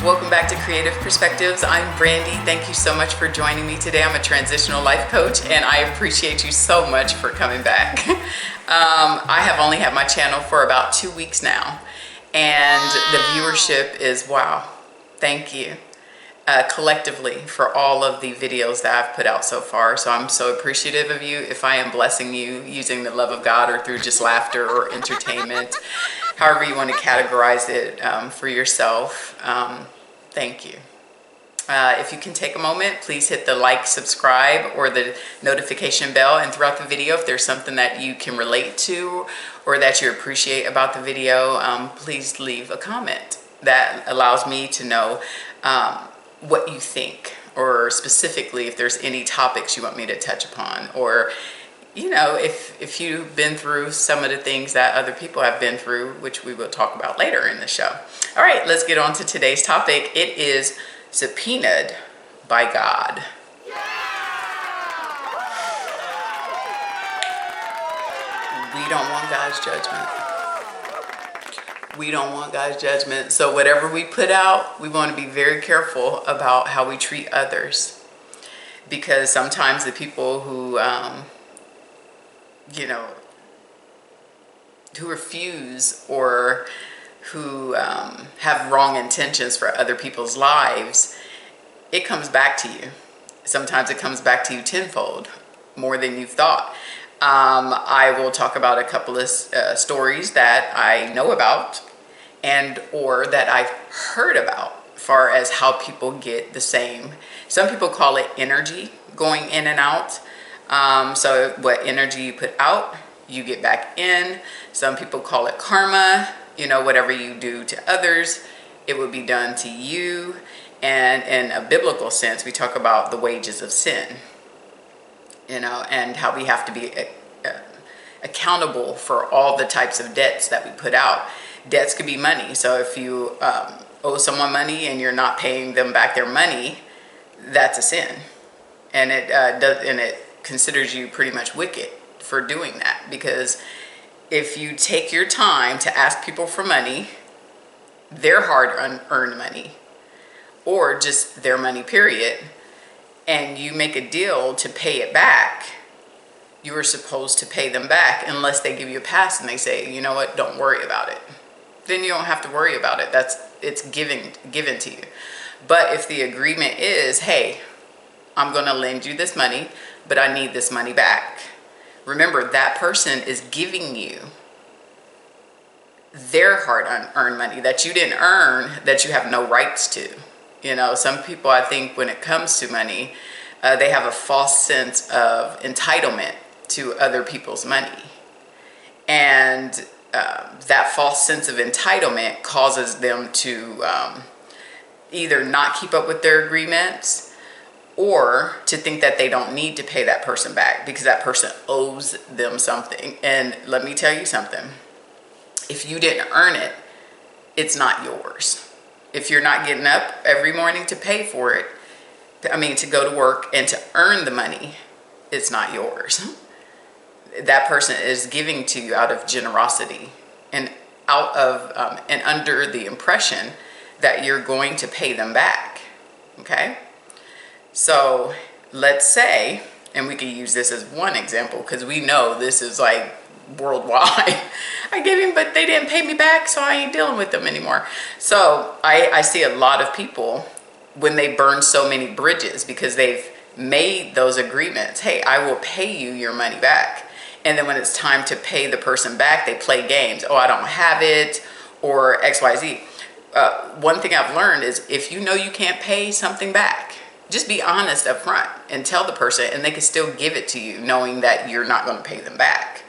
Welcome back to Creative Perspectives. I'm Brandy. Thank you so much for joining me today. I'm a transitional life coach and I appreciate you so much for coming back. I have only had my channel for about 2 weeks now and the viewership is wow. Thank you collectively for all of the videos that I've put out so far. So I'm so appreciative of you. If I am blessing you using the love of God or through just laughter or entertainment, however you want to categorize it for yourself, thank you. If you can take a moment, please hit the like, subscribe, or the notification bell. And throughout the video, if there's something that you can relate to or that you appreciate about the video, please leave a comment. That allows me to know what you think, or specifically if there's any topics you want me to touch upon, or you know, if you've been through some of the things that other people have been through, which we will talk about later in the show. All right, let's get on to today's topic. It is subpoenaed by God. We don't want God's judgment. We don't want God's judgment. So whatever we put out, we want to be very careful about how we treat others. Because sometimes the people who who refuse or who have wrong intentions for other people's lives, it comes back to you. Sometimes it comes back to you tenfold, more than you've thought. I will talk about a couple of stories that I know about and or that I've heard about as far as how people get the same. Some people call it energy going in and out. So what energy you put out, you get back in. Some people call it karma. You know, whatever you do to others, it will be done to you. And in a biblical sense, we talk about the wages of sin, you know, and how we have to be accountable for all the types of debts that we put out. Debts could be money. So if you owe someone money and you're not paying them back their money, that's a sin. And it considers you pretty much wicked for doing that, because if you take your time to ask people for money, their hard-earned money, or just their money period, and you make a deal to pay it back, you are supposed to pay them back unless they give you a pass and they say, you know what, don't worry about it. Then you don't have to worry about it. It's given to you. But if the agreement is, hey, I'm going to lend you this money, but I need this money back. Remember, that person is giving you their hard-earned money that you didn't earn, that you have no rights to. You know, some people, I think, when it comes to money, they have a false sense of entitlement to other people's money. And that false sense of entitlement causes them to either not keep up with their agreements, or to think that they don't need to pay that person back because that person owes them something. And let me tell you something. If you didn't earn it, it's not yours. If you're not getting up every morning to pay for it, to go to work and to earn the money, it's not yours. That person is giving to you out of generosity and out of and under the impression that you're going to pay them back. Okay? So let's say, and we can use this as one example because we know this is like worldwide. I gave him, but they didn't pay me back, so I ain't dealing with them anymore. So I see a lot of people when they burn so many bridges because they've made those agreements. Hey, I will pay you your money back. And then when it's time to pay the person back, they play games. Oh, I don't have it, or XYZ. One thing I've learned is if you know you can't pay something back, just be honest up front and tell the person, and they can still give it to you knowing that you're not going to pay them back.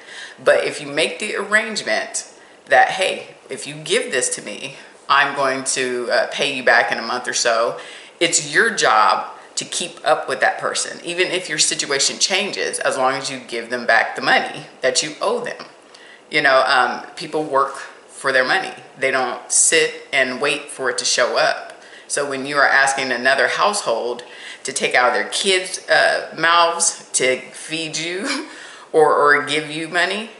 But if you make the arrangement that, hey, if you give this to me, I'm going to pay you back in a month or so, it's your job to keep up with that person, even if your situation changes, as long as you give them back the money that you owe them. You know, people work for their money. They don't sit and wait for it to show up. So when you are asking another household to take out of their kids' mouths to feed you or give you money,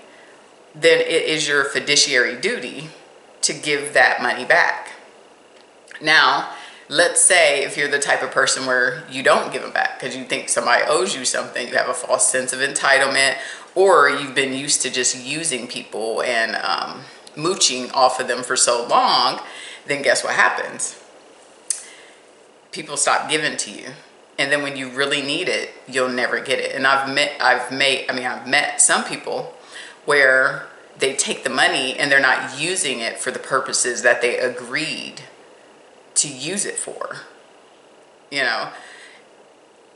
then it is your fiduciary duty to give that money back. Now, Let's say if you're the type of person where you don't give them back because you think somebody owes you something, you have a false sense of entitlement, or you've been used to just using people and mooching off of them for so long, then guess what happens? People stop giving to you. And then when you really need it, you'll never get it. And I've met some people where they take the money and they're not using it for the purposes that they agreed to use it for. You know,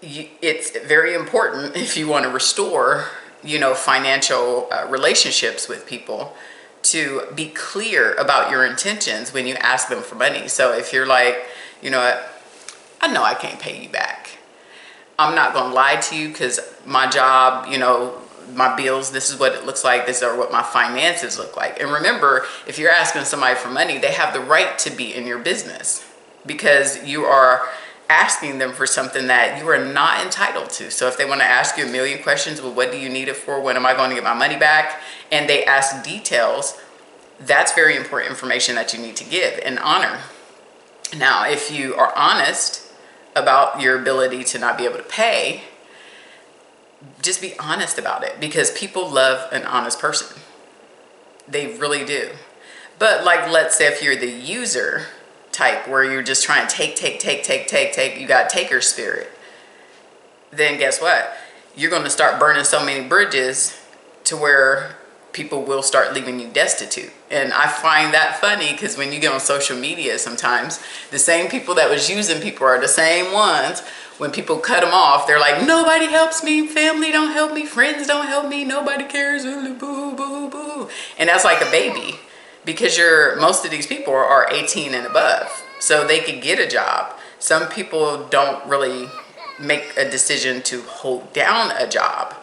it's very important if you want to restore, financial relationships with people, to be clear about your intentions when you ask them for money. So if you're like, you know what, I know I can't pay you back. I'm not going to lie to you because my job, my bills, this is what it looks like. This is what my finances look like. And remember, if you're asking somebody for money, they have the right to be in your business because you are asking them for something that you are not entitled to. So if they want to ask you a million questions, well, what do you need it for? When am I going to get my money back? And they ask details, that's very important information that you need to give and honor. Now, if you are honest about your ability to not be able to pay, just be honest about it, because people love an honest person. They really do. But like, let's say if you're the user type where you're just trying to take, you got taker spirit, then guess what? You're going to start burning so many bridges to where people will start leaving you destitute. And I find that funny because when you get on social media, sometimes the same people that was using people are the same ones. When people cut them off, they're like, nobody helps me, family don't help me, friends don't help me, nobody cares, boo, boo, boo. And that's like a baby, because most of these people are 18 and above, so they could get a job. Some people don't really make a decision to hold down a job.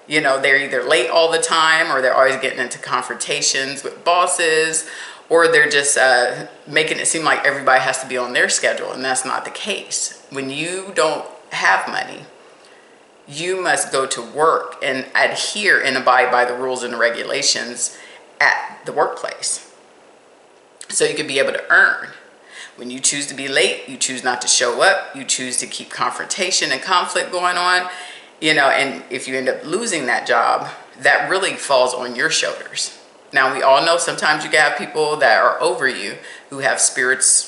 They're either late all the time, or they're always getting into confrontations with bosses, or they're just making it seem like everybody has to be on their schedule, and that's not the case. When you don't have money, you must go to work and adhere and abide by the rules and the regulations at the workplace, so you can be able to earn. When you choose to be late, you choose not to show up, you choose to keep confrontation and conflict going on, and if you end up losing that job, that really falls on your shoulders. Now, we all know sometimes you can have people that are over you who have spirits,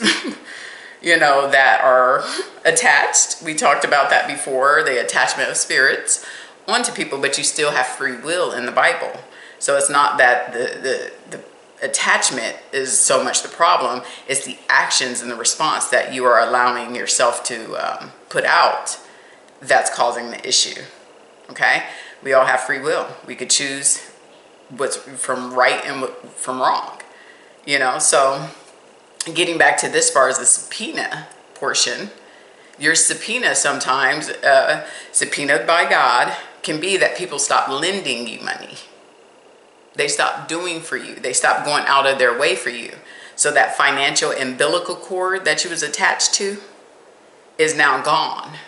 that are attached. We talked about that before, the attachment of spirits onto people, but you still have free will in the Bible. So it's not that the attachment is so much the problem, it's the actions and the response that you are allowing yourself to put out that's causing the issue. Okay? We all have free will. We could choose what's from right and what from wrong. So getting back to this far as the subpoena portion, your subpoena sometimes, subpoenaed by God, can be that people stop lending you money. They stop doing for you. They stop going out of their way for you. So that financial umbilical cord that you was attached to is now gone.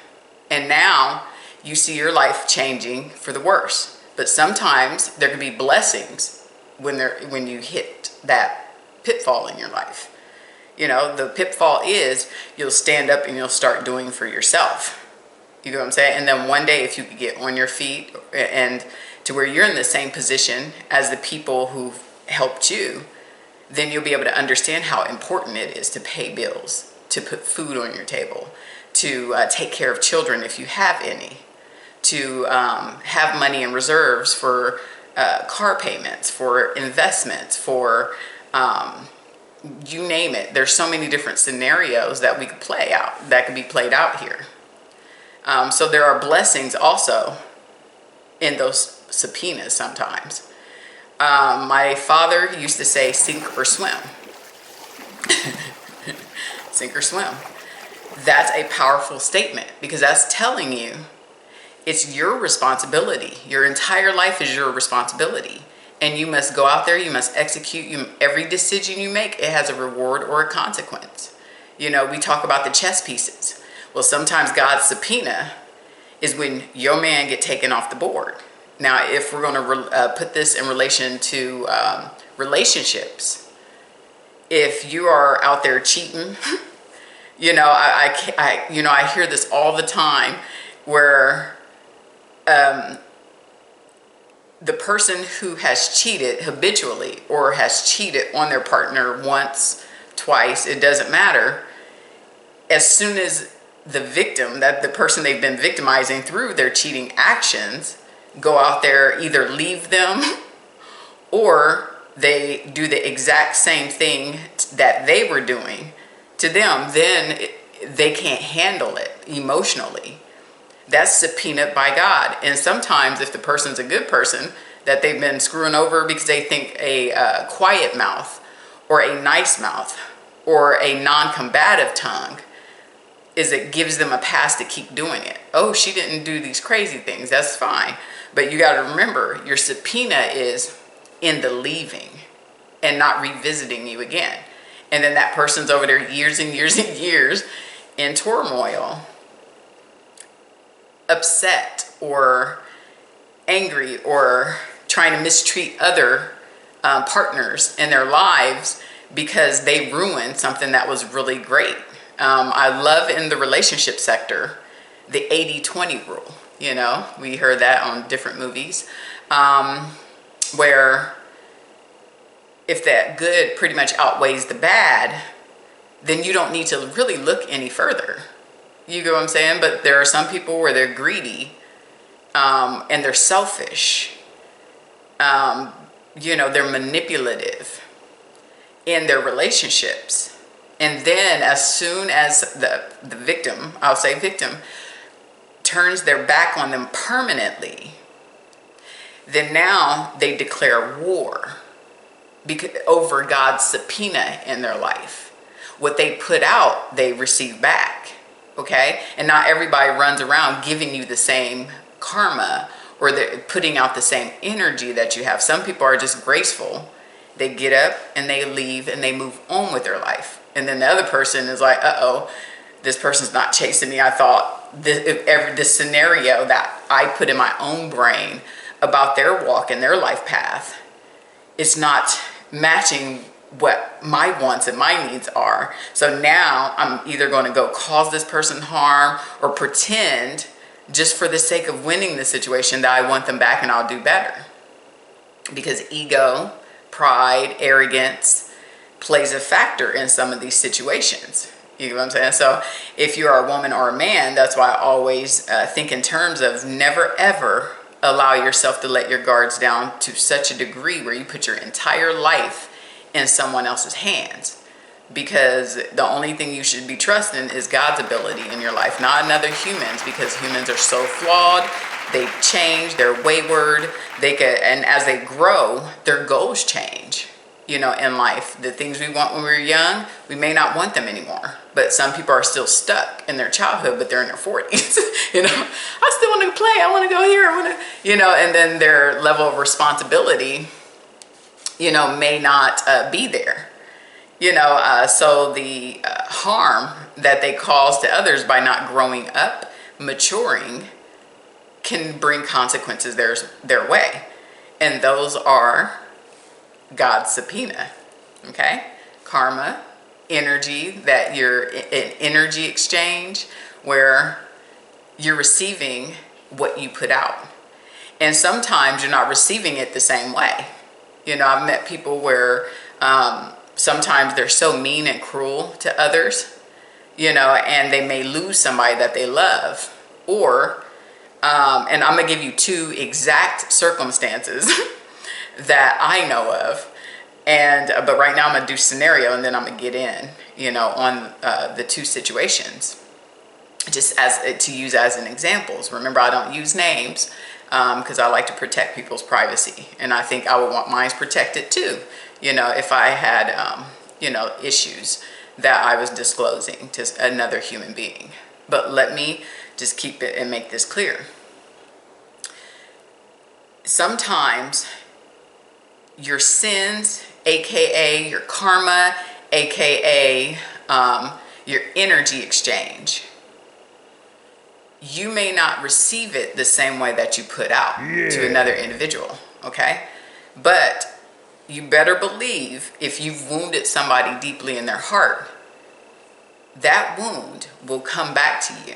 And now you see your life changing for the worse. But sometimes there can be blessings when you hit that pitfall in your life. The pitfall is you'll stand up and you'll start doing for yourself. You know what I'm saying? And then one day, if you could get on your feet and to where you're in the same position as the people who helped you, then you'll be able to understand how important it is to pay bills, to put food on your table, to take care of children if you have any, to have money in reserves for car payments, for investments, for you name it. There's so many different scenarios that we could play out, that could be played out here. So there are blessings also in those subpoenas sometimes. My father used to say, sink or swim. Sink or swim. That's a powerful statement, because that's telling you it's your responsibility. Your entire life is your responsibility. And you must go out there, you must execute. Every decision you make, it has a reward or a consequence. We talk about the chess pieces. Well, sometimes God's subpoena is when your man get taken off the board. Now, if we're going to put this in relation to relationships, if you are out there cheating, You know, I hear this all the time where the person who has cheated habitually or has cheated on their partner once, twice, it doesn't matter. As soon as the victim, that the person they've been victimizing through their cheating actions, go out there, either leave them or they do the exact same thing that they were doing to them, then they can't handle it emotionally. That's subpoenaed by God. And sometimes if the person's a good person that they've been screwing over because they think a quiet mouth or a nice mouth or a non-combative tongue it gives them a pass to keep doing it. Oh, she didn't do these crazy things. That's fine. But you got to remember, your subpoena is in the leaving and not revisiting you again. And then that person's over there years and years and years in turmoil, upset or angry or trying to mistreat other partners in their lives because they ruined something that was really great. I love in the relationship sector the 80-20 rule. You know, we heard that on different movies, where if that good pretty much outweighs the bad, then you don't need to really look any further. You get what I'm saying? But there are some people where they're greedy and they're selfish. You know, they're manipulative in their relationships. And then as soon as the victim, I'll say victim, turns their back on them permanently, then now they declare war over God's subpoena in their life. What they put out, they receive back. Okay? And not everybody runs around giving you the same karma or they're putting out the same energy that you have. Some people are just graceful. They get up and they leave and they move on with their life. And then the other person is like, uh-oh, this person's not chasing me. I thought this scenario that I put in my own brain about their walk and their life path, it's not matching what my wants and my needs are. So now I'm either going to go cause this person harm or pretend just for the sake of winning the situation that I want them back and I'll do better. Because ego, pride, arrogance plays a factor in some of these situations. You know what I'm saying? So if you're a woman or a man, that's why I always think in terms of never ever allow yourself to let your guards down to such a degree where you put your entire life in someone else's hands. Because the only thing you should be trusting is God's ability in your life, not another human's, because humans are so flawed. They change, they're wayward, and as they grow, their goals change. You know, in life, the things we want when we were young, we may not want them anymore. But some people are still stuck in their childhood, but they're in their 40s. You know, I still want to play. I want to go here. I want to, you know, and then their level of responsibility, you know, may not be there. You know, so the harm that they cause to others by not growing up, maturing, can bring consequences their way. And those are God's subpoena. Okay? Karma, energy, that you're an energy exchange where you're receiving what you put out. And sometimes you're not receiving it the same way. You know, I've met people where sometimes they're so mean and cruel to others, you know, and they may lose somebody that they love. Or, and I'm going to give you two exact circumstances that I know of. And but right now I'm going to do scenario and then I'm going to get in, you know, on the two situations. Just as to use as an examples. Remember, I don't use names because I like to protect people's privacy. And I think I would want mine protected too, you know, if I had, you know, issues that I was disclosing to another human being. But let me just keep it and make this clear. Sometimes your sins, aka your karma, aka your energy exchange, you may not receive it the same way that you put out to another individual, okay? But you better believe if you've wounded somebody deeply in their heart, that wound will come back to you.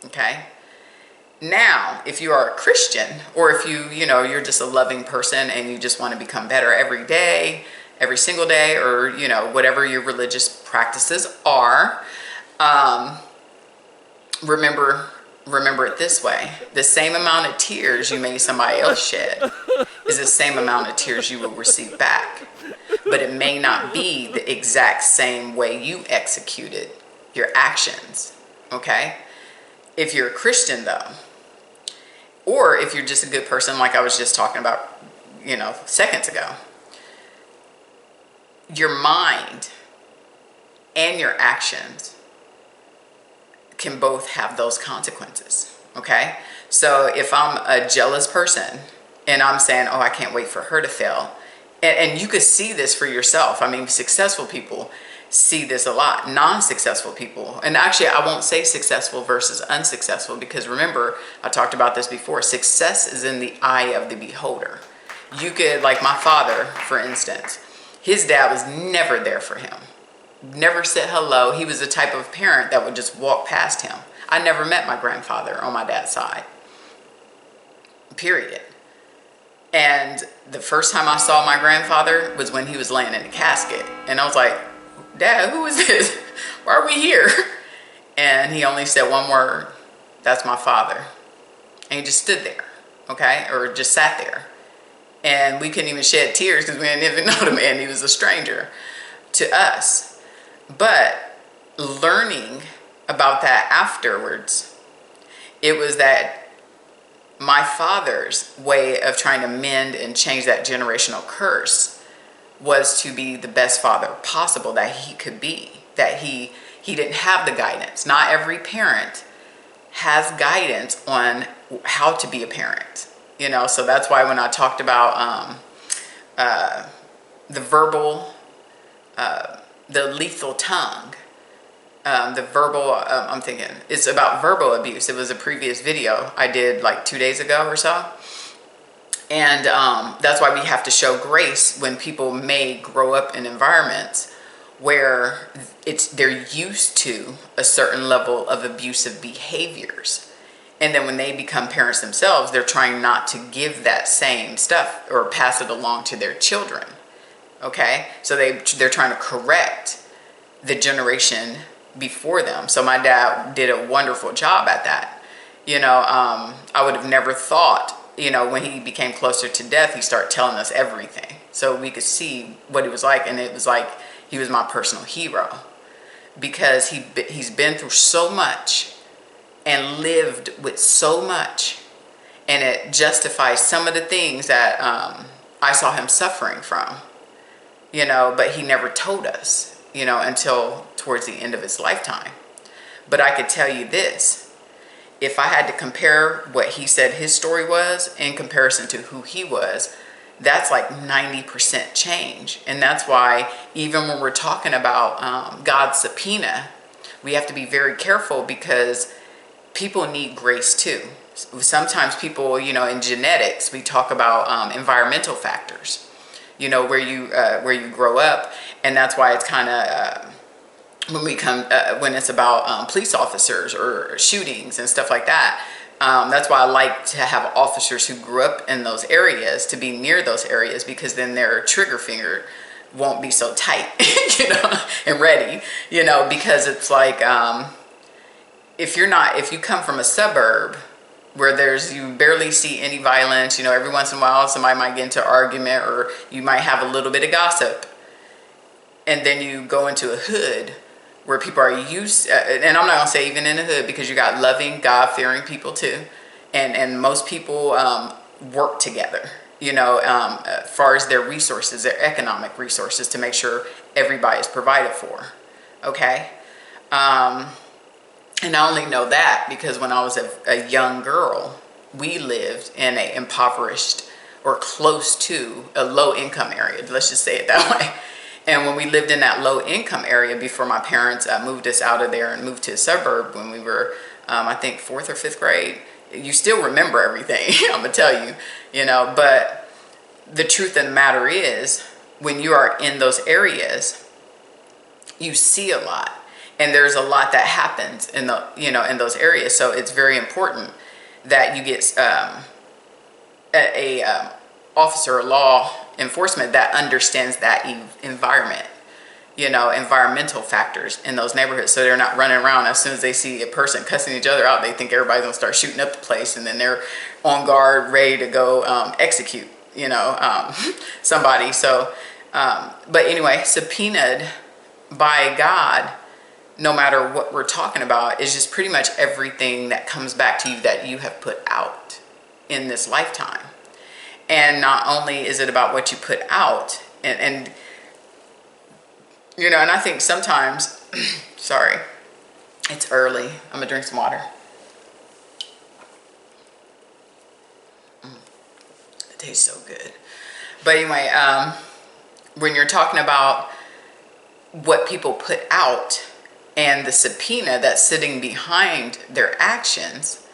Okay? Now, if you are a Christian, or if you're just a loving person and you just want to become better every day, every single day, or, whatever your religious practices are, remember it this way. The same amount of tears you made somebody else shed is the same amount of tears you will receive back. But it may not be the exact same way you executed your actions. Okay? If you're a Christian, though, or if you're just a good person, like I was just talking about, seconds ago, your mind and your actions can both have those consequences. Okay? So if I'm a jealous person and I'm saying, oh, I can't wait for her to fail, and you could see this for yourself. I mean, successful people see this a lot. Non-successful people, and actually I won't say successful versus unsuccessful, because remember, I talked about this before. Success is in the eye of the beholder. You could, like my father, for instance, his dad was never there for him. Never said hello. He was the type of parent that would just walk past him. I never met my grandfather on my dad's side. Period. And the first time I saw my grandfather was when he was laying in a casket. And I was like, Dad, who is this? Why are we here? And he only said one word, that's my father. And he just stood there, okay? Or just sat there. And we couldn't even shed tears because we didn't even know the man. He was a stranger to us. But learning about that afterwards, it was that my father's way of trying to mend and change that generational curse was to be the best father possible that he could be. That he didn't have the guidance. Not every parent has guidance on how to be a parent. So that's why when I talked about the verbal, the lethal tongue, the verbal, I'm thinking it's about verbal abuse. It was a previous video I did like 2 days ago or so. And that's why we have to show grace when people may grow up in environments where they're used to a certain level of abusive behaviors. And then when they become parents themselves, they're trying not to give that same stuff or pass it along to their children. Okay? So they're trying to correct the generation before them. So my dad did a wonderful job at that. I would have never thought, when he became closer to death, he started telling us everything. So we could see what he was like. And it was like he was my personal hero. Because he's been through so much and lived with so much. And it justifies some of the things that I saw him suffering from. But he never told us, until towards the end of his lifetime. But I could tell you this. If I had to compare what he said his story was in comparison to who he was, that's like 90% change. And that's why even when we're talking about God's subpoena, we have to be very careful, because people need grace too. Sometimes people, in genetics, we talk about environmental factors, where you grow up. And that's why it's kind of when it's about police officers or shootings and stuff like that. That's why I like to have officers who grew up in those areas to be near those areas, because then their trigger finger won't be so tight, and ready, because it's like, if you come from a suburb where you barely see any violence, every once in a while somebody might get into an argument, or you might have a little bit of gossip. And then you go into a hood where people are used, and I'm not going to say even in a hood, because you got loving, God-fearing people too. And most people work together, as far as their resources, their economic resources, to make sure everybody is provided for. Okay? And I only know that because when I was a young girl, we lived in an impoverished or close to a low-income area. Let's just say it that way. And when we lived in that low-income area before my parents moved us out of there and moved to a suburb when we were, I think, 4th or 5th grade, you still remember everything, I'm going to tell you, But the truth of the matter is, when you are in those areas, you see a lot. And there's a lot that happens in the, in those areas. So it's very important that you get a officer of law enforcement that understands that environment, environmental factors in those neighborhoods. So they're not running around as soon as they see a person cussing each other out, they think everybody's gonna start shooting up the place, and then they're on guard, ready to go execute, somebody. So, but anyway, subpoenaed by God, no matter what we're talking about, is just pretty much everything that comes back to you that you have put out in this lifetime. And not only is it about what you put out, and and I think sometimes, sorry, it's early. I'm gonna drink some water. It tastes so good. But anyway, when you're talking about what people put out and the subpoena that's sitting behind their actions,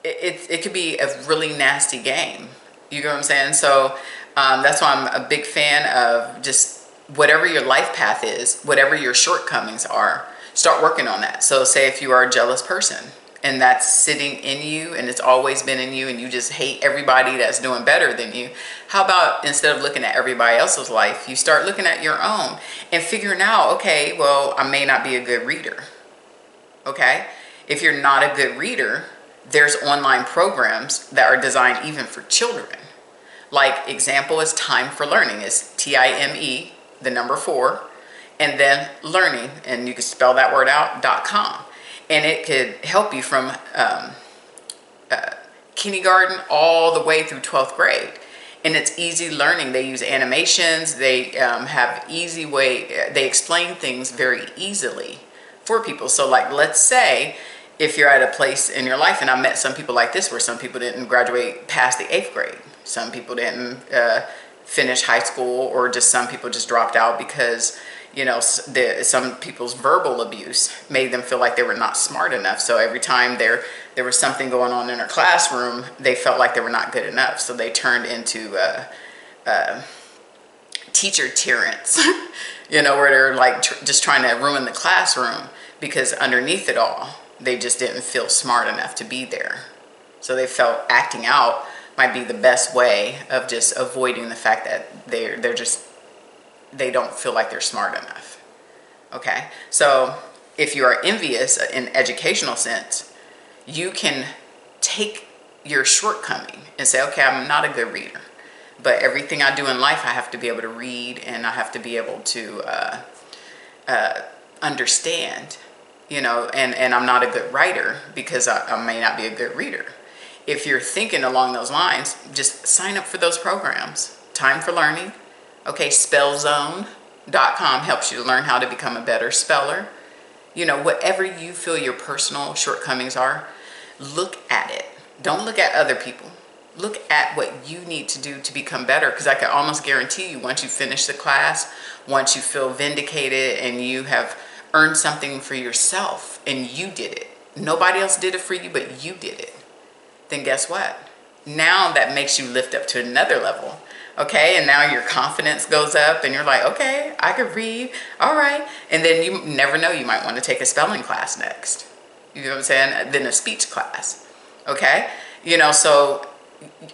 it could be a really nasty game. You know what I'm saying? So that's why I'm a big fan of just whatever your life path is, whatever your shortcomings are, start working on that. So say if you are a jealous person and that's sitting in you and it's always been in you and you just hate everybody that's doing better than you, how about instead of looking at everybody else's life, you start looking at your own and figuring out, okay, well, I may not be a good reader. Okay? If you're not a good reader, there's online programs that are designed even for children. Like example is Time for Learning. It's TIME, the number 4, and then learning, and you can spell that word out, .com. And it could help you from kindergarten all the way through 12th grade. And it's easy learning. They use animations. They have easy way. They explain things very easily for people. So like, let's say if you're at a place in your life, and I met some people like this where some people didn't graduate past the 8th grade. Some people didn't finish high school, or just some people just dropped out because some people's verbal abuse made them feel like they were not smart enough. So every time there was something going on in their classroom, they felt like they were not good enough. So they turned into teacher tyrants, where they're like just trying to ruin the classroom because underneath it all, they just didn't feel smart enough to be there. So they felt acting out might be the best way of just avoiding the fact that they don't feel like they're smart enough. Okay, so if you are envious in educational sense, you can take your shortcoming and say, okay, I'm not a good reader, but everything I do in life, I have to be able to read, and I have to be able to understand, and I'm not a good writer because I may not be a good reader. If you're thinking along those lines, just sign up for those programs. Time for Learning. Okay, spellzone.com helps you to learn how to become a better speller. Whatever you feel your personal shortcomings are, look at it. Don't look at other people. Look at what you need to do to become better, because I can almost guarantee you, once you finish the class, once you feel vindicated and you have earned something for yourself and you did it, nobody else did it for you, but you did it, then guess what? Now that makes you lift up to another level. Okay, and now your confidence goes up and you're like, okay, I could read, all right. And then you never know, you might want to take a spelling class next. You know what I'm saying? Then a speech class. Okay, so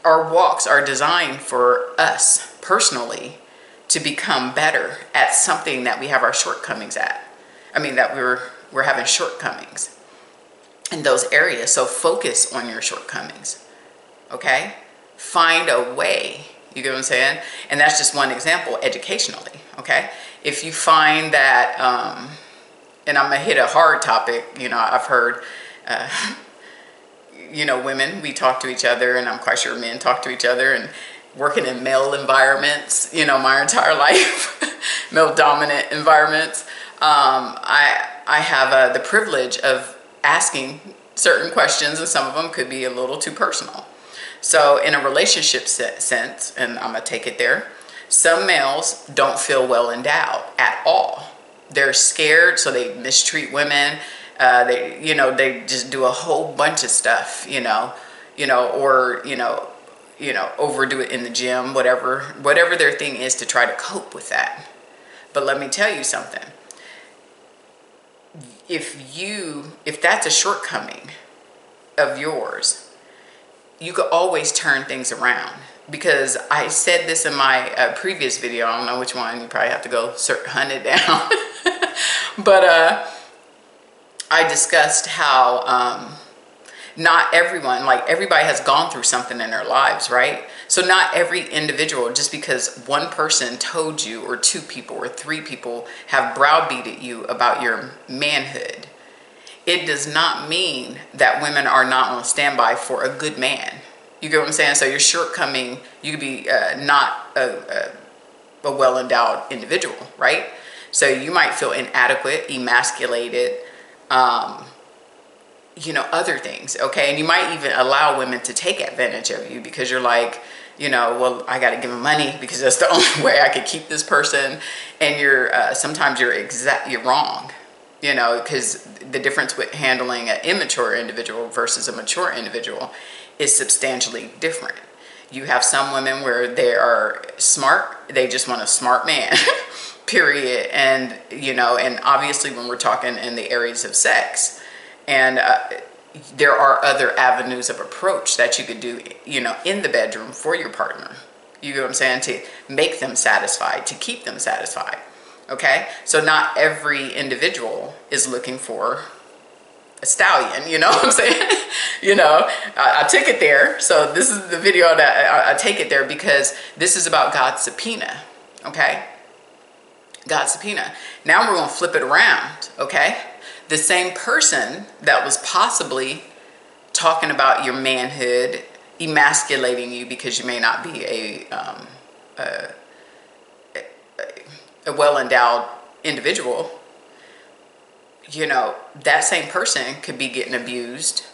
our walks are designed for us personally to become better at something that we have our shortcomings at. That we're having shortcomings in those areas. So focus on your shortcomings. Okay, find a way. You get what I'm saying? And that's just one example educationally. Okay, if you find that, and I'm gonna hit a hard topic. I've heard, women, we talk to each other, and I'm quite sure men talk to each other, and working in male environments, my entire life, male dominant environments. I have the privilege of asking certain questions, and some of them could be a little too personal. So in a relationship sense, and I'm gonna take it there, some males don't feel well endowed at all. They're scared, so they mistreat women. They just do a whole bunch of stuff, or overdo it in the gym, whatever their thing is to try to cope with that. But let me tell you something. if that's a shortcoming of yours, you could always turn things around. Because I said this in my previous video, I don't know which one, you probably have to go hunt it down. But I discussed how not everyone, like everybody has gone through something in their lives, right? So not every individual, just because one person told you, or two people or three people have browbeated you about your manhood, it does not mean that women are not on standby for a good man. You get what I'm saying? So your shortcoming, you could be not a well-endowed individual, right? So you might feel inadequate, emasculated, other things, okay? And you might even allow women to take advantage of you because you're like, well, I got to give them money because that's the only way I could keep this person. And you're sometimes you're wrong, because the difference with handling an immature individual versus a mature individual is substantially different. You have some women where they are smart, they just want a smart man, period. And, and obviously when we're talking in the areas of sex, and there are other avenues of approach that you could do, in the bedroom for your partner. You know what I'm saying? To make them satisfied, to keep them satisfied. Okay? So not every individual is looking for a stallion, you know what I'm saying? I took it there. So this is the video that I take it there because this is about God's subpoena. Okay? God's subpoena. Now we're going to flip it around. Okay? The same person that was possibly talking about your manhood, emasculating you because you may not be a well-endowed individual, that same person could be getting abused,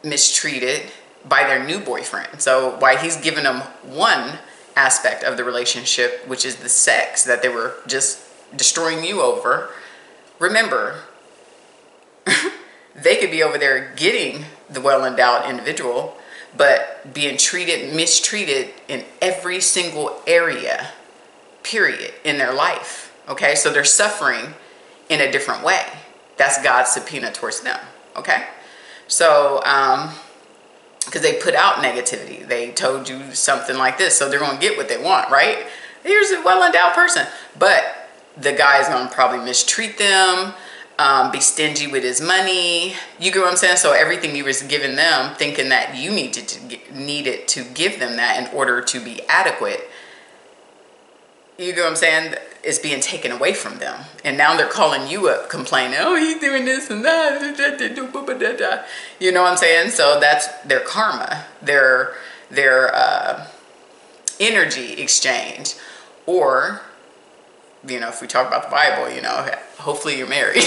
mistreated by their new boyfriend. So while he's giving them one aspect of the relationship, which is the sex that they were just destroying you over, remember, they could be over there getting the well-endowed individual, but being mistreated in every single area, period, in their life. Okay, so they're suffering in a different way. That's God's subpoena towards them. Okay, so because they put out negativity, they told you something like this, so they're going to get what they want, right? Here's a well-endowed person, but the guy is going to probably mistreat them, be stingy with his money. You get what I'm saying? So everything you was giving them, thinking that you needed to give them that in order to be adequate, you get what I'm saying, is being taken away from them. And now they're calling you up complaining, oh, he's doing this and that. You know what I'm saying? So that's their karma, their energy exchange. Or, if we talk about the Bible, hopefully you're married.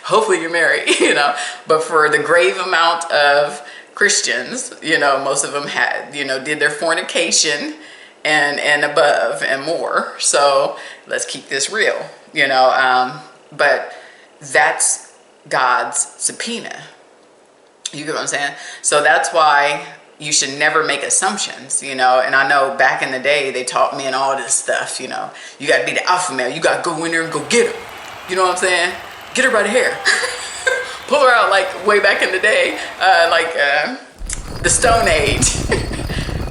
Hopefully you're married, But for the grave amount of Christians, most of them had, did their fornication and above and more. So let's keep this real, but that's God's subpoena. You get what I'm saying? So that's why you should never make assumptions, and I know back in the day they taught me and all this stuff, you got to be the alpha male, you got to go in there and go get her, you know what I'm saying? Get her by the hair. Pull her out like way back in the day, the Stone Age.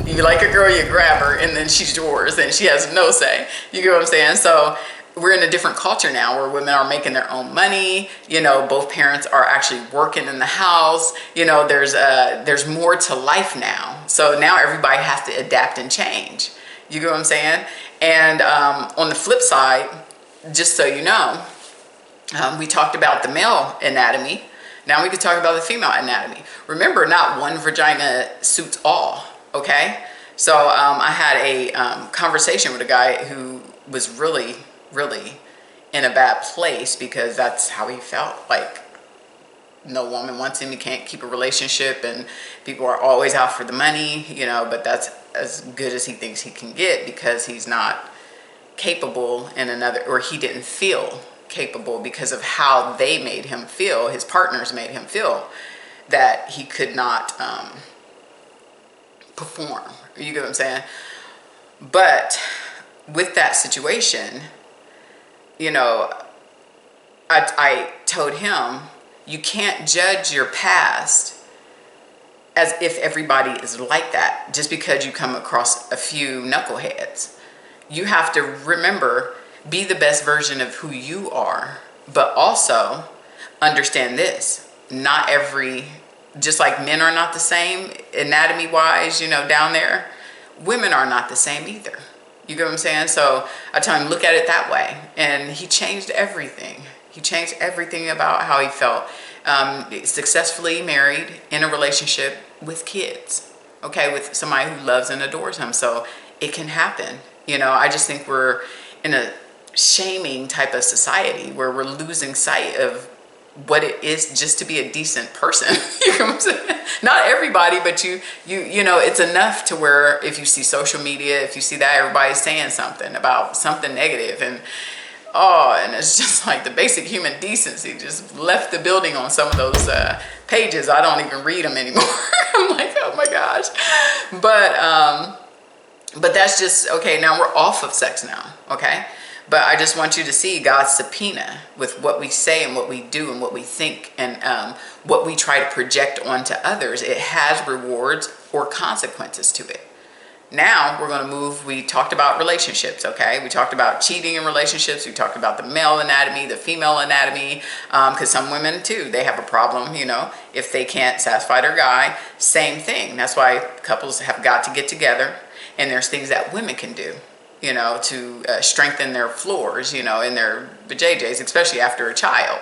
You like a girl, you grab her, and then she's yours, and she has no say. You get what I'm saying? So we're in a different culture now where women are making their own money. Both parents are actually working in the house. There's more to life now. So now everybody has to adapt and change. You get what I'm saying? And on the flip side, just so you know, we talked about the male anatomy. Now we could talk about the female anatomy. Remember, not one vagina suits all. Okay, so I had a conversation with a guy who was really in a bad place because that's how he felt. Like, no woman wants him, he can't keep a relationship, and people are always out for the money, but that's as good as he thinks he can get because he's not capable or he didn't feel capable because of how they made him feel, his partners made him feel, that he could not perform. You get what I'm saying? But with that situation, I told him, you can't judge your past as if everybody is like that just because you come across a few knuckleheads. You have to remember, be the best version of who you are, but also understand this. Not every, just like men are not the same anatomy wise, down there, women are not the same either. You get what I'm saying? So I tell him, look at it that way. And he changed everything. He changed everything about how he felt. Successfully married, in a relationship with kids, okay, with somebody who loves and adores him. So it can happen. I just think we're in a shaming type of society where we're losing sight of what it is just to be a decent person. You know what I'm saying? Not everybody, but it's enough to where if you see social media, if you see that everybody's saying something about something negative, and it's just like the basic human decency just left the building on some of those pages. I don't even read them anymore. I'm like, oh my gosh. But that's just, okay, now we're off of sex now, okay? But I just want you to see God's subpoena with what we say and what we do and what we think and what we try to project onto others. It has rewards or consequences to it. Now we're going to move. We talked about relationships, okay? We talked about cheating in relationships. We talked about the male anatomy, the female anatomy, because some women too, they have a problem, if they can't satisfy their guy. Same thing. That's why couples have got to get together, and there's things that women can do, to strengthen their floors, in their vajayjays, especially after a child.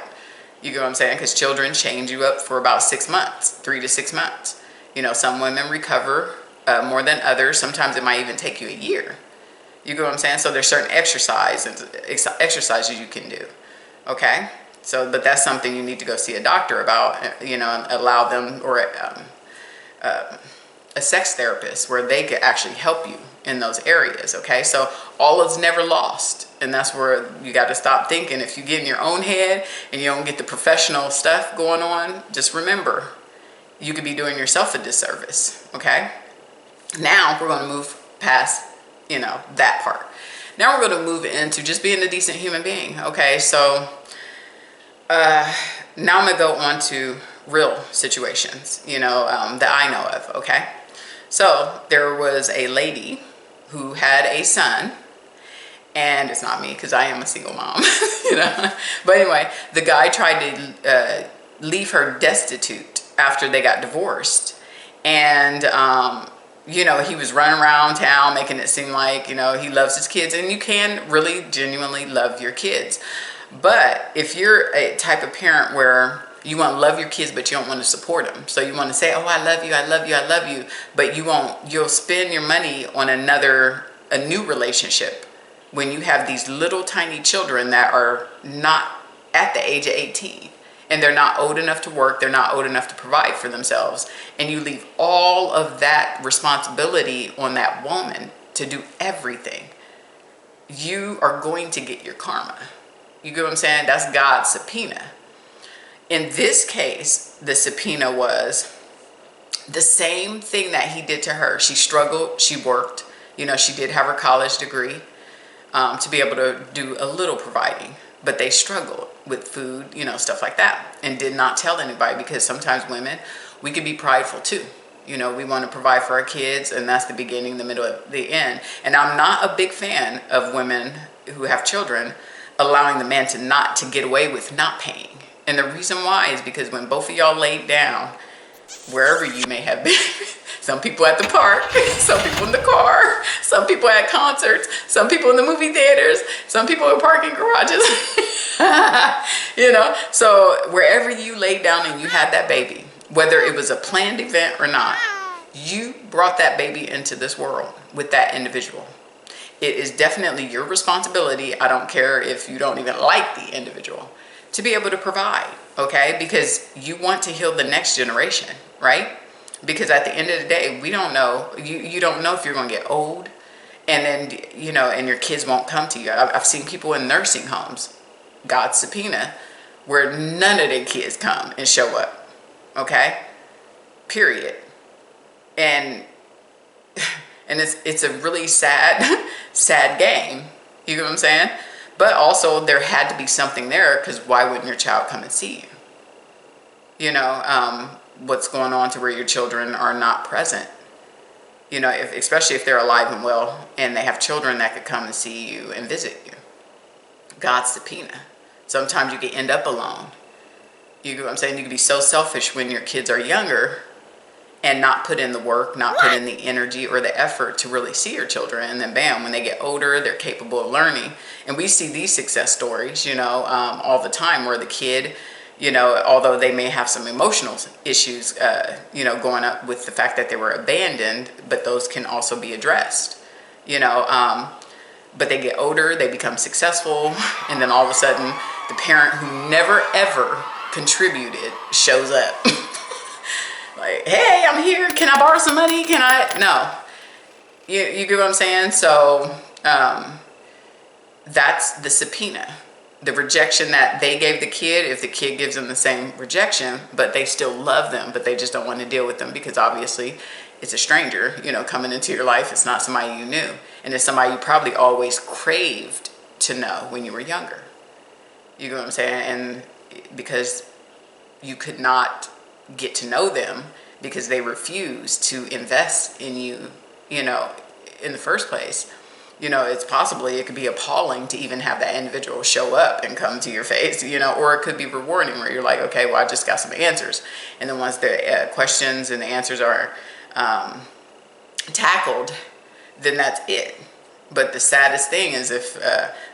You get what I'm saying? Because children change you up for about 6 months, 3 to 6 months. Some women recover more than others. Sometimes it might even take you a year. You get what I'm saying? So there's certain exercises you can do. Okay? So, but that's something you need to go see a doctor about, and allow them, or a sex therapist where they could actually help you in those areas. Okay? So all is never lost. And that's where you got to stop thinking. If you get in your own head and you don't get the professional stuff going on, just remember, you could be doing yourself a disservice. Okay? Now we're going to move past, that part. Now we're going to move into just being a decent human being. Okay, so now I'm going to go on to real situations, that I know of. Okay, so there was a lady who had a son, and it's not me because I am a single mom, But anyway, the guy tried to leave her destitute after they got divorced, and he was running around town making it seem like, he loves his kids, and you can really genuinely love your kids. But if you're a type of parent where you want to love your kids, but you don't want to support them, so you want to say, oh, I love you, I love you, I love you, but you'll spend your money on a new relationship when you have these little tiny children that are not at the age of 18. And they're not old enough to work. They're not old enough to provide for themselves. And you leave all of that responsibility on that woman to do everything. You are going to get your karma. You get what I'm saying? That's God's subpoena. In this case, the subpoena was the same thing that he did to her. She struggled. She worked. She did have her college degree to be able to do a little providing. But they struggled with food, stuff like that, and did not tell anybody, because sometimes women, we can be prideful too. We want to provide for our kids, and that's the beginning, the middle, the end. And I'm not a big fan of women who have children allowing the man to get away with not paying. And the reason why is because when both of y'all laid down, wherever you may have been, some people at the park, some people in the car, some people at concerts, some people in the movie theaters, some people in parking garages, so wherever you laid down and you had that baby, whether it was a planned event or not, you brought that baby into this world with that individual. It is definitely your responsibility. I don't care if you don't even like the individual, to be able to provide, okay? Because you want to heal the next generation, right? Because at the end of the day, we don't know. You don't know if you're going to get old, and then, and your kids won't come to you. I've seen people in nursing homes, God's subpoena, where none of their kids come and show up, okay? Period. And it's a really sad game. You know what I'm saying? But also there had to be something there, because why wouldn't your child come and see you? You know, what's going on to where your children are not present. You know, especially if they're alive and well and they have children that could come and see you and visit you. God's subpoena. Sometimes you can end up alone. You know what I'm saying? You can be so selfish when your kids are younger and not put in the work, not put in the energy or the effort to really see your children. And then bam, when they get older, they're capable of learning. And we see these success stories, you know, all the time, where the kid, you know, although they may have some emotional issues, you know, going up with the fact that they were abandoned, but those can also be addressed, you know, but they get older, they become successful, and then all of a sudden the parent who never ever contributed shows up. Like, hey, I'm here, can I borrow some money? Can I? No. You get what I'm saying? So that's the subpoena. The rejection that they gave the kid, if the kid gives them the same rejection, but they still love them, but they just don't want to deal with them because obviously it's a stranger, you know, coming into your life. It's not somebody you knew. And it's somebody you probably always craved to know when you were younger. You know what I'm saying? And because you could not get to know them because they refused to invest in you, you know, in the first place. You know, it could be appalling to even have that individual show up and come to your face, you know, or it could be rewarding where you're like, okay, well, I just got some answers. And then once the questions and the answers are tackled, then that's it. But the saddest thing is if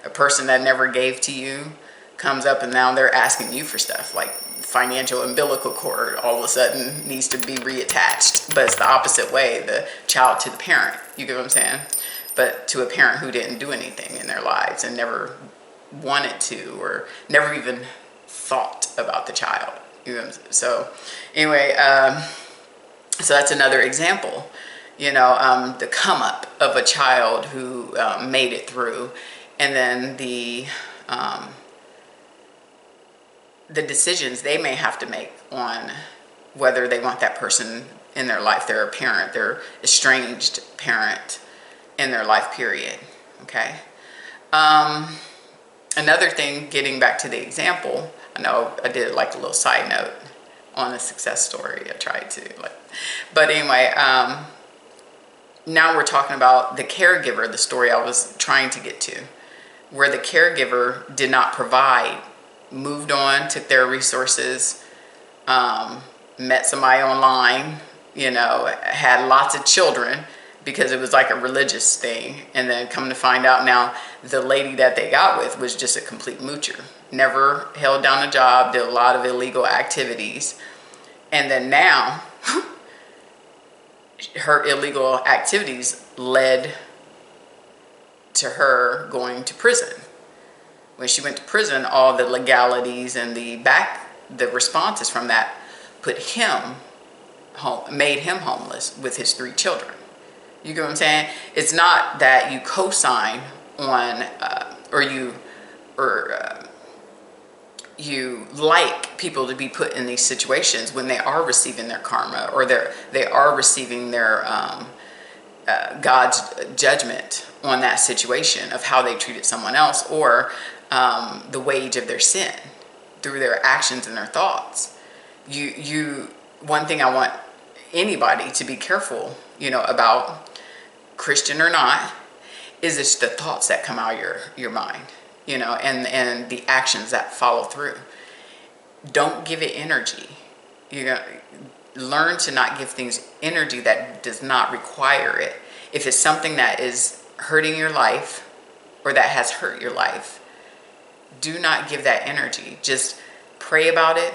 a person that never gave to you comes up and now they're asking you for stuff like financial umbilical cord all of a sudden needs to be reattached. But it's the opposite way, the child to the parent. You get what I'm saying? But to a parent who didn't do anything in their lives and never wanted to or never even thought about the child. You know, so anyway, so that's another example, you know, the come up of a child who made it through, and then the decisions they may have to make on whether they want that person in their life, their parent, their estranged parent in their life period. Okay. Another thing, getting back to the example, I know I did like a little side note on a success story. I tried to, but anyway, now we're talking about the caregiver, the story I was trying to get to, where the caregiver did not provide, moved on, took their resources, met somebody online, you know, had lots of children because it was like a religious thing. And then come to find out now the lady that they got with was just a complete moocher. Never held down a job, did a lot of illegal activities. And then now her illegal activities led to her going to prison. When she went to prison, all the legalities and the responses from that put him home, made him homeless with his 3 children. You get what I'm saying? It's not that you co-sign on you like people to be put in these situations when they are receiving their karma or they are receiving their God's judgment on that situation of how they treated someone else, or the wage of their sin through their actions and their thoughts. One thing I want anybody to be careful, you know, about, Christian or not, is it's the thoughts that come out of your mind, you know, and the actions that follow through. Don't give it energy. You know, learn to not give things energy that does not require it. If it's something that is hurting your life or that has hurt your life, do not give that energy. Just pray about it.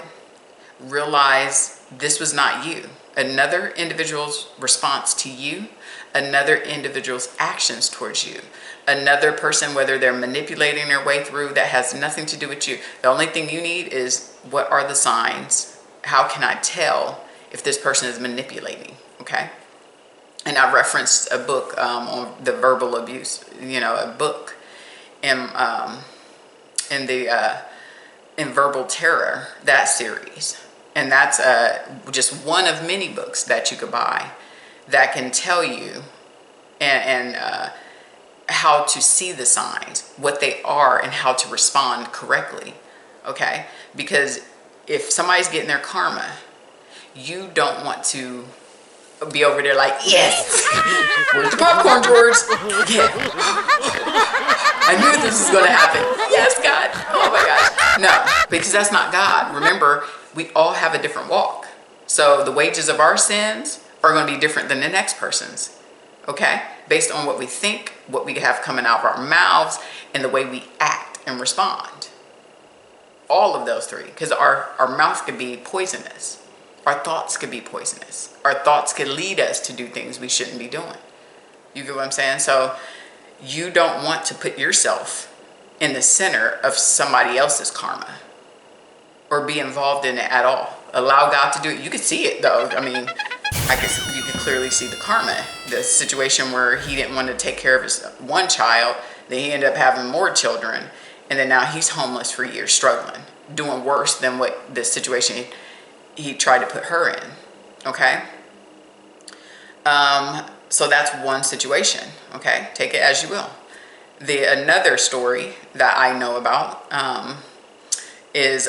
Realize this was not you. Another individual's response to you, another individual's actions towards you, another person, whether they're manipulating their way through, that has nothing to do with you. The only thing you need is, what are the signs? How can I tell if this person is manipulating? Okay. And I referenced a book on the verbal abuse, you know, a book in Verbal Terror, that series. And that's just one of many books that you could buy that can tell you and how to see the signs, what they are, and how to respond correctly. Okay? Because if somebody's getting their karma, you don't want to be over there like, yes, where's the popcorn, George? Yeah. I knew this was going to happen. Yes, God. Oh my gosh. No, because that's not God. Remember, we all have a different walk. So the wages of our sins are going to be different than the next person's. Okay? Based on what we think, what we have coming out of our mouths, and the way we act and respond. All of those three. Because our mouth could be poisonous. Our thoughts could be poisonous. Our thoughts could lead us to do things we shouldn't be doing. You get what I'm saying? So you don't want to put yourself in the center of somebody else's karma or be involved in it at all. Allow God to do it. You could see it though. I mean, I guess you can clearly see the karma. The situation where he didn't want to take care of his one child, then he ended up having more children, and then now he's homeless for years, struggling, doing worse than what the situation he tried to put her in. Okay? So that's one situation. Okay? Take it as you will. Another story that I know about is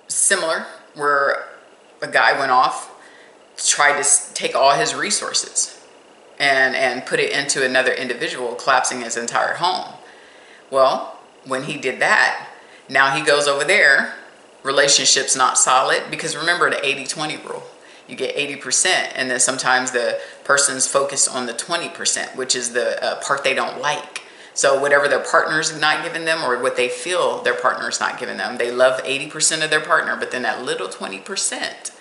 similar, where a guy went off, tried to take all his resources and put it into another individual, collapsing his entire home. Well, when he did that, now he goes over there, relationship's not solid, because remember the 80-20 rule. You get 80%, and then sometimes the person's focused on the 20%, which is the part they don't like. So whatever their partner's not giving them, or what they feel their partner's not giving them, they love 80% of their partner, but then that little 20%,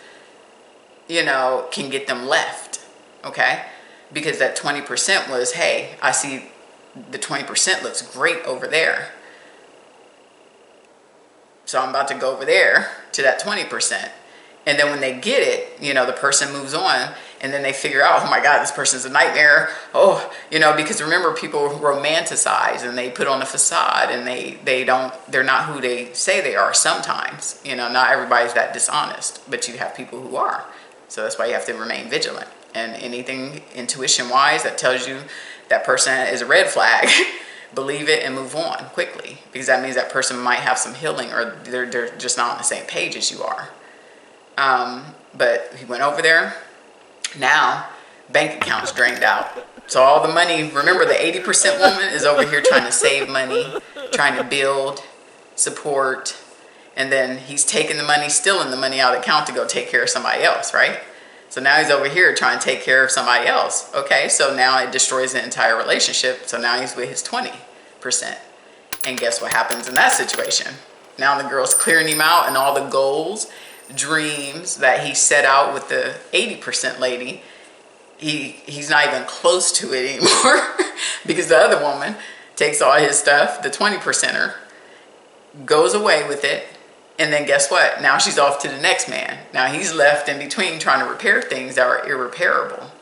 can get them left, okay? Because that 20% was, hey, I see the 20% looks great over there. So I'm about to go over there to that 20%. And then when they get it, the person moves on, and then they figure out, oh my God, this person's a nightmare. Oh, because remember, people romanticize and they put on a facade, and they're not who they say they are sometimes. Not everybody's that dishonest, but you have people who are. So that's why you have to remain vigilant. And anything intuition-wise that tells you that person is a red flag, believe it and move on quickly, because that means that person might have some healing, or they're just not on the same page as you are. But he went over there. Now, bank account's drained out. So all the money, remember the 80% woman is over here trying to save money, trying to build, support, and then he's taking the money, stealing the money out of the account to go take care of somebody else, right? So now he's over here trying to take care of somebody else. Okay, so now it destroys the entire relationship. So now he's with his 20%. And guess what happens in that situation? Now the girl's clearing him out, and all the goals, dreams that he set out with the 80% lady, he's not even close to it anymore because the other woman takes all his stuff, the 20%er, goes away with it, and then guess what? Now she's off to the next man. Now he's left in between trying to repair things that are irreparable.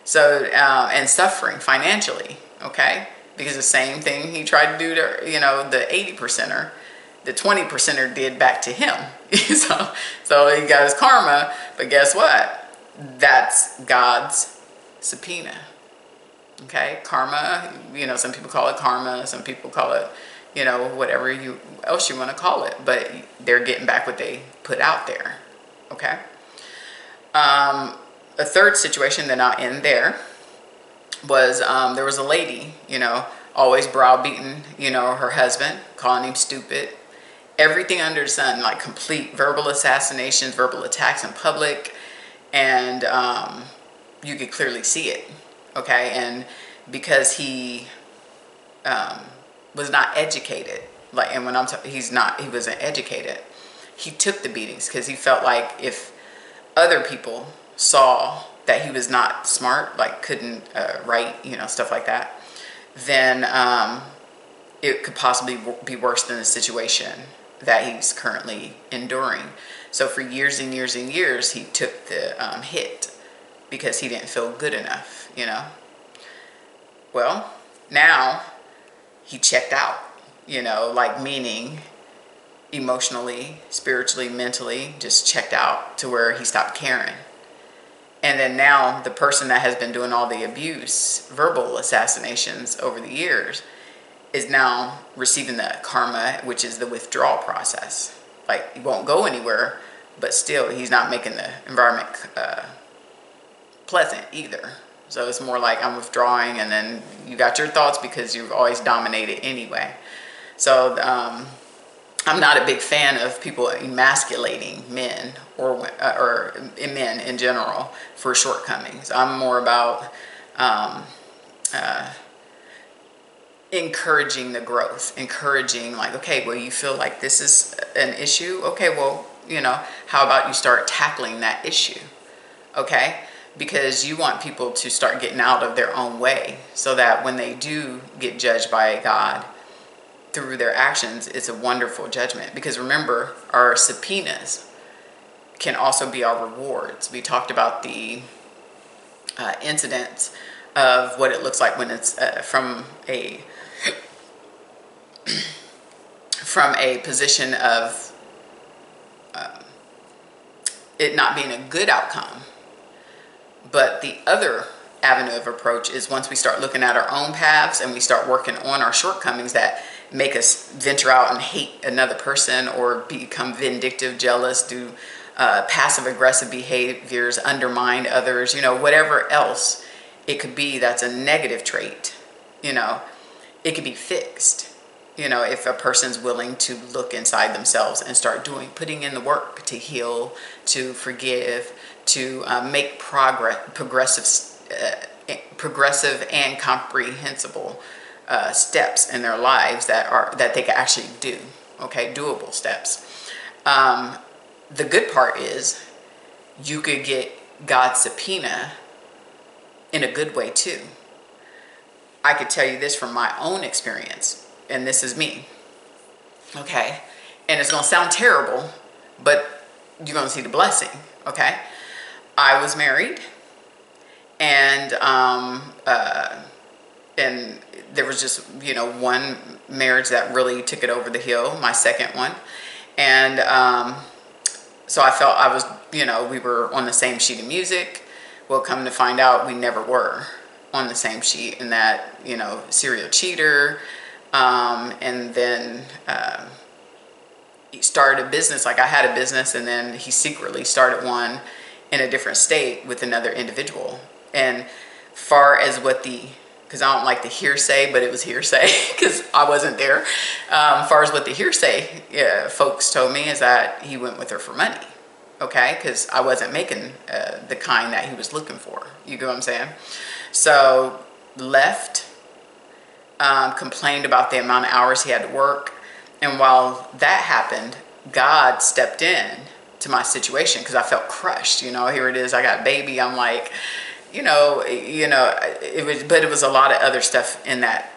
So, and suffering financially, okay? Because the same thing he tried to do to, the 80%er, the 20%er did back to him. so he got his karma, but guess what? That's God's subpoena. Okay? Karma, some people call it karma, some people call it, whatever else you want to call it, but they're getting back what they put out there. Okay? A third situation that I'll end there was there was a lady, always browbeating, her husband, calling him stupid. Everything under the sun, like complete verbal assassinations, verbal attacks in public, and you could clearly see it, okay? And because he was not educated, and when he wasn't educated, he took the beatings because he felt like if other people saw that he was not smart, like couldn't write, stuff like that, then it could possibly be worse than the situation that he's currently enduring. So for years and years and years, he took the hit because he didn't feel good enough, Well, now he checked out, meaning emotionally, spiritually, mentally, just checked out to where he stopped caring. And then now the person that has been doing all the abuse, verbal assassinations over the years, is now receiving the karma, which is the withdrawal process. Like, he won't go anywhere, but still he's not making the environment pleasant either. So it's more like I'm withdrawing, and then you got your thoughts because you've always dominated anyway. So I'm not a big fan of people emasculating men or men in general for shortcomings. I'm more about encouraging the growth, encouraging, like, okay, well, you feel like this is an issue. Okay, well, how about you start tackling that issue? Okay, because you want people to start getting out of their own way, so that when they do get judged by God through their actions, it's a wonderful judgment. Because remember, our subpoenas can also be our rewards. We talked about the incidents of what it looks like when it's from a position of it not being a good outcome. But the other avenue of approach is once we start looking at our own paths and we start working on our shortcomings that make us venture out and hate another person, or become vindictive, jealous, do passive aggressive behaviors, undermine others, whatever else it could be that's a negative trait, it could be fixed. If a person's willing to look inside themselves and start putting in the work to heal, to forgive, to make progressive and comprehensible steps in their lives that they can actually do. Okay, doable steps. The good part is you could get God's subpoena in a good way too. I could tell you this from my own experience, and this is me. Okay, and it's gonna sound terrible, but you're gonna see the blessing. Okay, I was married, and there was just one marriage that really took it over the hill, my second one, and so I felt I was we were on the same sheet of music. Well, come to find out, we never were on the same sheet, in that serial cheater, and then he started a business. Like, I had a business, and then he secretly started one in a different state with another individual. And far as because I don't like the hearsay, but it was hearsay because I wasn't there. Far as what the hearsay folks told me is that he went with her for money. Okay, because I wasn't making the kind that he was looking for. You get what I'm saying? So left, complained about the amount of hours he had to work. And while that happened, God stepped in to my situation, because I felt crushed. Here it is, I got a baby. I'm like, it was a lot of other stuff in that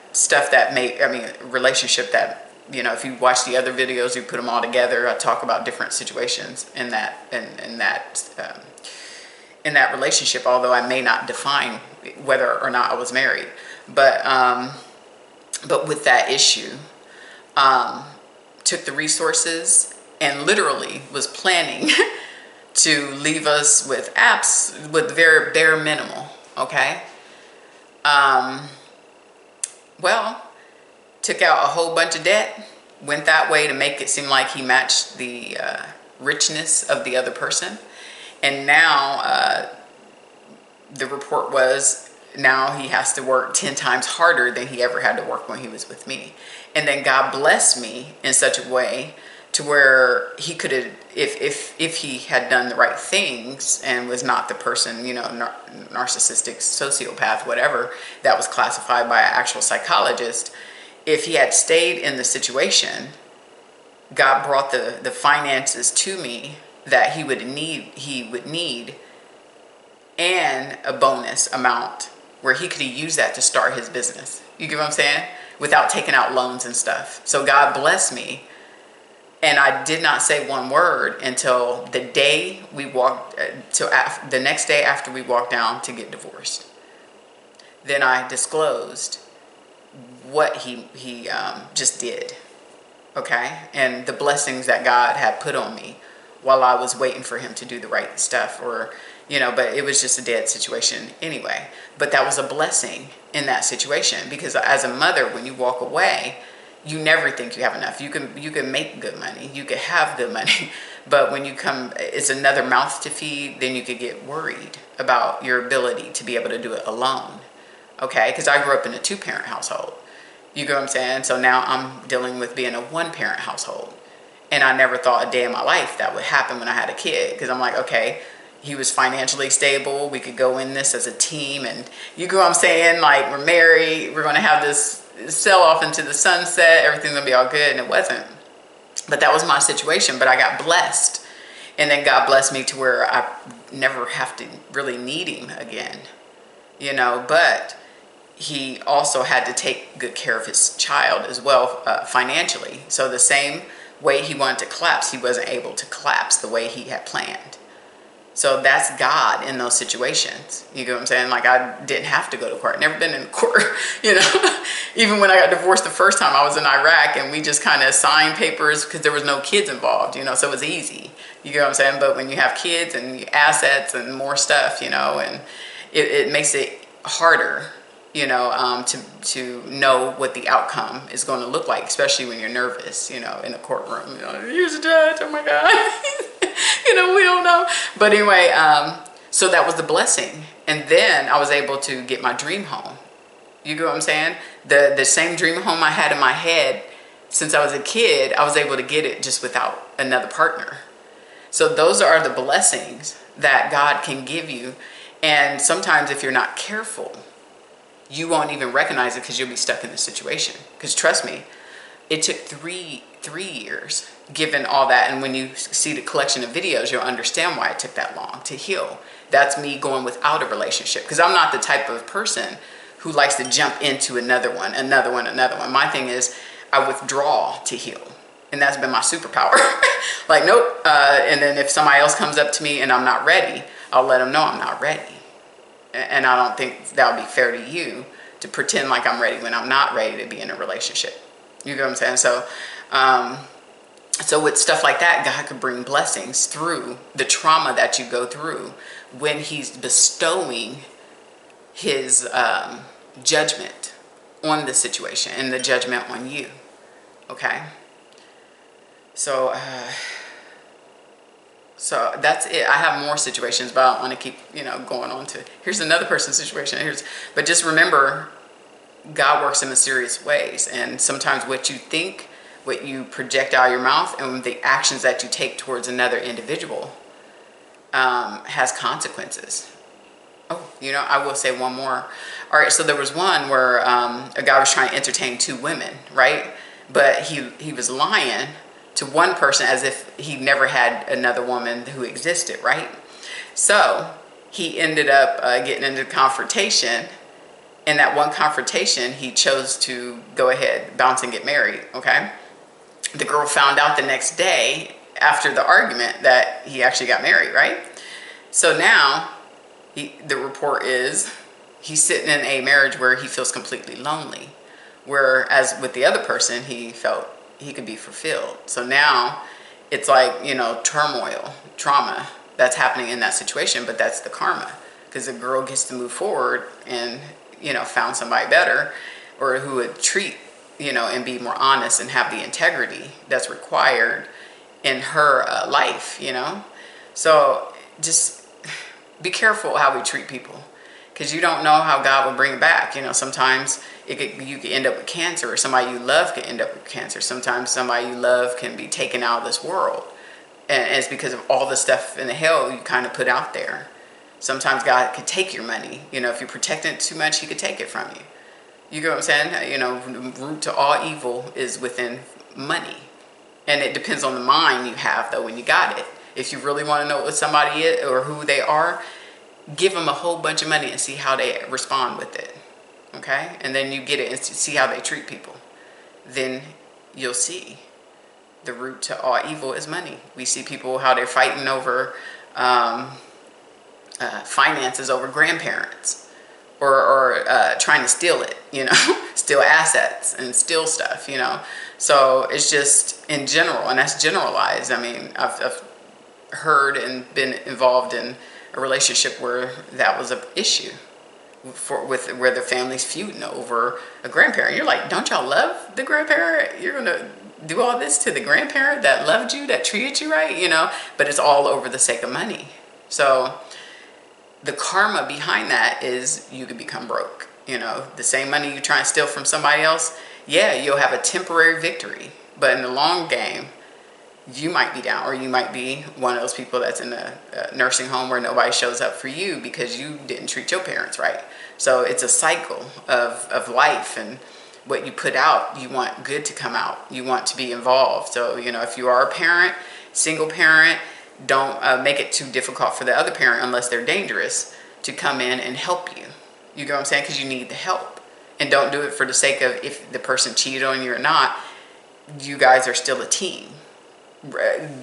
relationship that, if you watch the other videos, you put them all together, I talk about different situations in that relationship, although I may not define whether or not I was married. But with that issue, took the resources and literally was planning to leave us with very bare minimal. Okay. Well, took out a whole bunch of debt, went that way to make it seem like he matched the richness of the other person. And now the report was, now he has to work 10 times harder than he ever had to work when he was with me. And then God blessed me in such a way to where he could have, if he had done the right things and was not the person, narcissistic, sociopath, whatever, that was classified by an actual psychologist. If he had stayed in the situation, God brought the finances to me that he would need, and a bonus amount where he could have used that to start his business. You get what I'm saying? Without taking out loans and stuff. So God blessed me. And I did not say one word until the day we walked, the next day after we walked down to get divorced. Then I disclosed what he just did. Okay? And the blessings that God had put on me while I was waiting for him to do the right stuff, or but it was just a dead situation anyway. But that was a blessing in that situation, because as a mother, when you walk away, you never think you have enough. You can make good money, you can have good money, but when you come, it's another mouth to feed. Then you could get worried about your ability to be able to do it alone. Okay, because I grew up in a 2-parent household. You get what I'm saying? So now I'm dealing with being a 1-parent household, and I never thought a day in my life that would happen when I had a kid, because I'm like, okay, he was financially stable, we could go in this as a team, and you get what I'm saying, like, we're married, we're going to have this sail off into the sunset, everything's going to be all good, and it wasn't. But that was my situation. But I got blessed, and then God blessed me to where I never have to really need him again, but he also had to take good care of his child as well, financially. So the same way he wanted to collapse, he wasn't able to collapse the way he had planned. So that's God in those situations. You get what I'm saying? Like, I didn't have to go to court. Never been in court, Even when I got divorced the first time, I was in Iraq, and we just kind of signed papers because there was no kids involved, so it was easy. You get what I'm saying? But when you have kids and assets and more stuff, and it makes it harder, to know what the outcome is going to look like, especially when you're nervous, in a courtroom. Here's a judge, oh my God. We don't know. But anyway, so that was the blessing. And then I was able to get my dream home. You get what I'm saying? The same dream home I had in my head since I was a kid, I was able to get it just without another partner. So those are the blessings that God can give you. And sometimes if you're not careful, you won't even recognize it, because you'll be stuck in the situation. Because trust me, it took three years, given all that. And when you see the collection of videos, you'll understand why it took that long to heal. That's me going without a relationship, because I'm not the type of person who likes to jump into another one. My thing is, I withdraw to heal. And that's been my superpower. Like, nope. And then if somebody else comes up to me and I'm not ready, I'll let them know I'm not ready. And I don't think that would be fair to you to pretend like I'm ready when I'm not ready to be in a relationship. You get what I'm saying? So with stuff like that, God could bring blessings through the trauma that you go through when he's bestowing his judgment on the situation and the judgment on you. Okay? So that's it. I have more situations, but I don't want to keep, going on to, here's another person's situation. But just remember, God works in mysterious ways. And sometimes what you think, what you project out of your mouth, and the actions that you take towards another individual has consequences. Oh, I will say one more. All right, so there was one where a guy was trying to entertain 2 women, right? But he was lying to one person as if he never had another woman who existed, right? So he ended up getting into confrontation. In that one confrontation, he chose to go ahead, bounce, and get married, okay? The girl found out the next day after the argument that he actually got married, right? So now the report is he's sitting in a marriage where he feels completely lonely, whereas with the other person, he felt he could be fulfilled. So now it's like, turmoil, trauma that's happening in that situation, but that's the karma, because the girl gets to move forward and, found somebody better, or who would treat, and be more honest and have the integrity that's required in her life, So just be careful how we treat people, because you don't know how God will bring it back. Sometimes you could end up with cancer, or somebody you love could end up with cancer. Sometimes somebody you love can be taken out of this world. And it's because of all the stuff in the hell you kind of put out there. Sometimes God could take your money. If you protect it too much, he could take it from you. You get what I'm saying? The root to all evil is within money. And it depends on the mind you have, though, when you got it. If you really want to know what somebody is or who they are, give them a whole bunch of money and see how they respond with it. Okay? And then you get it and see how they treat people. Then you'll see the root to all evil is money. We see people, how they're fighting over finances over grandparents, or trying to steal it, steal assets and steal stuff, So it's just in general, and that's generalized. I mean, I've heard and been involved in a relationship where that was an issue, where the family's feuding over a grandparent. You're like, don't y'all love the grandparent? You're gonna do all this to the grandparent that loved you, that treated you right, you know? But it's all over the sake of money. So the karma behind that is you could become broke. You know, the same money you try and steal from somebody else, yeah, you'll have a temporary victory, but in the long game, you might be down, or you might be one of those people that's in a nursing home where nobody shows up for you because you didn't treat your parents right. So it's a cycle of life, and what you put out, you want good to come out. You want to be involved. So, you know, if you are a parent, single parent, don't make it too difficult for the other parent, unless they're dangerous, to come in and help you. You get what I'm saying? Because you need the help. And don't do it for the sake of if the person cheated on you or not. You guys are still a team,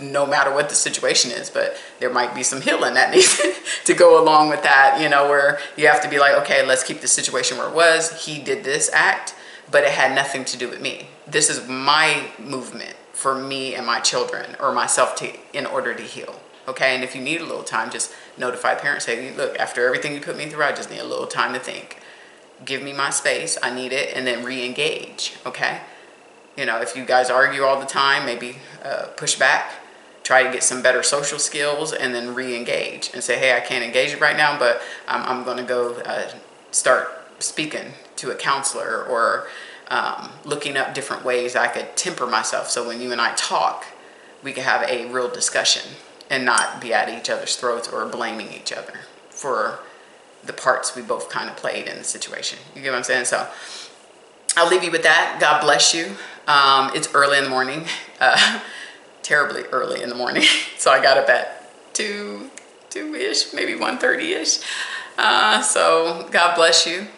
no matter what the situation is. But there might be some healing that needs to go along with that, you know, where you have to be like, okay, let's keep the situation where it was. He did this act, but it had nothing to do with me. This is my movement for me and my children, or myself, in order to heal. Okay, and if you need a little time, just notify parents. Say, look, after everything you put me through, I just need a little time to think. Give me my space. I need it, and then re-engage. Okay, you know, if you guys argue all the time, maybe push back. Try to get some better social skills, and then re-engage and say, hey, I can't engage right now, but I'm going to go start speaking to a counselor, or looking up different ways I could temper myself, so when you and I talk, we can have a real discussion and not be at each other's throats or blaming each other for the parts we both kind of played in the situation. You get what I'm saying? So I'll leave you with that. God bless you. It's early in the morning, terribly early in the morning. So I got up at 2-ish, maybe 1:30-ish. So God bless you.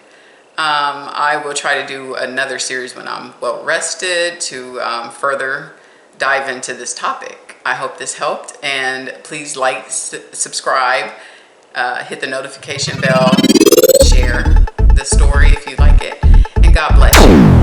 I will try to do another series when I'm well rested to further dive into this topic. I hope this helped, and please like, subscribe, hit the notification bell, share the story if you like it, and God bless you.